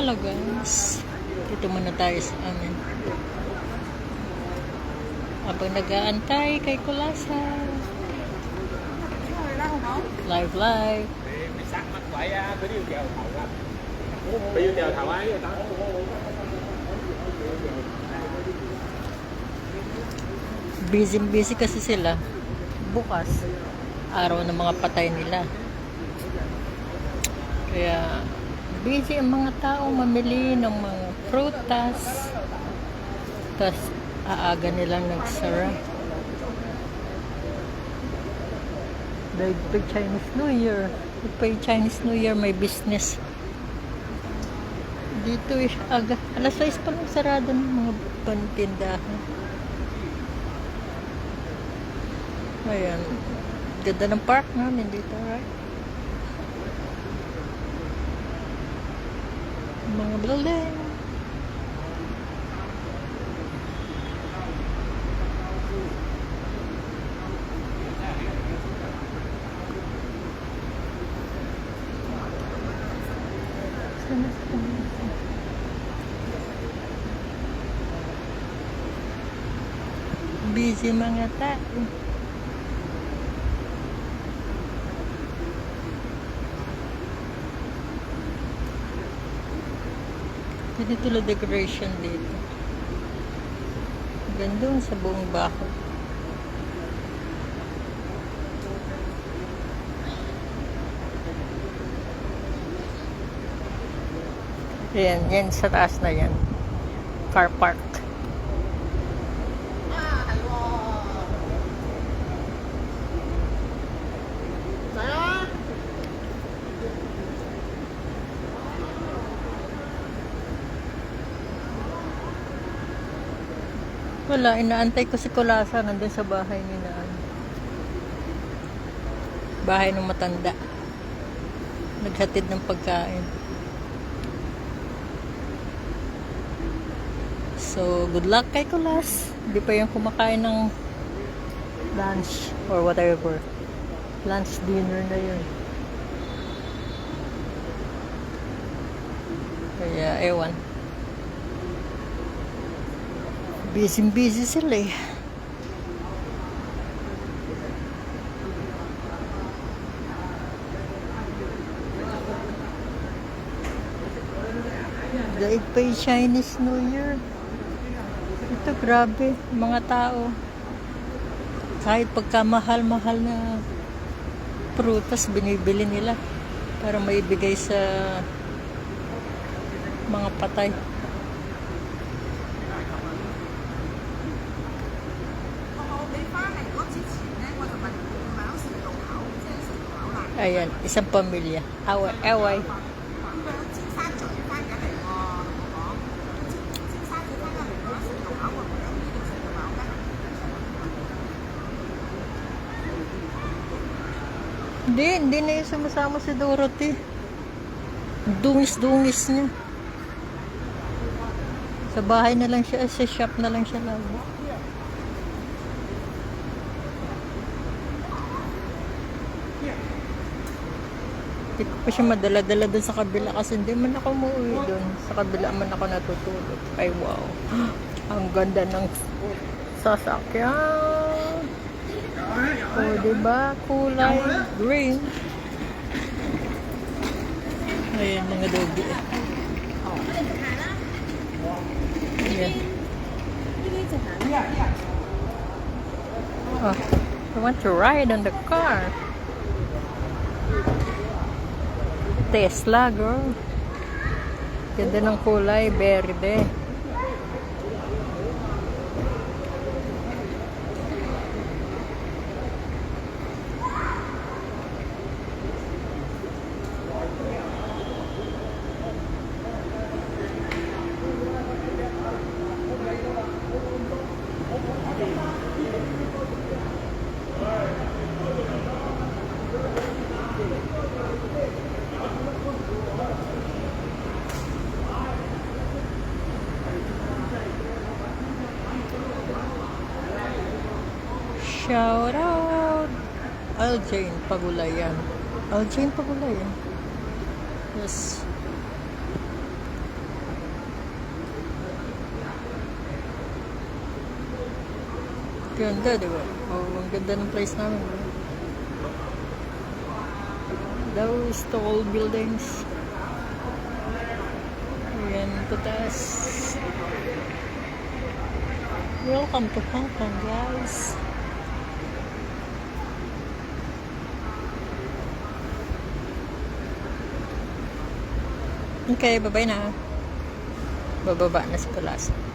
Hello guys, dito muna tayo sa amin habang nag-aantay kay Kulasa. Live live. Busy kasi sila. Bukas araw ng mga patay nila, kaya busy ang mga tao mamili ng mga prutas, tas aaga nilang nagsara dahil pag Chinese New Year. Pag Chinese New Year may business dito aga, alas 6 pa lang sarado ng mga pantindahan. Ayan, ganda ng park namin dito, right? Mga building. Busy mga tao. Ganito lang decoration dito. Ganda sa buong bako. Yan sa taas na yan. Car park. Wala, inaantay ko si Kulasa nandun sa bahay ni Naan. Bahay ng matanda. Naghatid ng pagkain. So, good luck kay Kulas. Hindi pa yung kumakain ng lunch or whatever. Lunch, dinner na yun. Kaya, ewan. Busy sila eh. Dahil pa yung Chinese New Year. Ito grabe, mga tao. Kahit pagkamahal-mahal na prutas, binibili nila para maibigay sa mga patay. Ayan, isang pamilya. Away. Hindi na yung sumasama si Dorothy. Dungis niya. Sa bahay na lang siya, sa shop na lang siya lagi. Hindi ko pa siya madala-dala dun sa kabila kasi hindi man ako umuwi dun. Sa kabila man ako natutulog. Ay wow. Ang ganda ng sasakyan. O diba? Kulay green. Ayan mga dogi. Ayan. Oh, I want to ride on the car. Tesla, girl. Ganda ng kulay, berde. Shout out Aljane Pagulayan. Yes. Ganda, di ba? Oh, ang ganda ng place namin. Those tall buildings. Ayan, tatas. Welcome to Hong Kong, guys. Okay, bye-bye na. Bababa na si Palasa.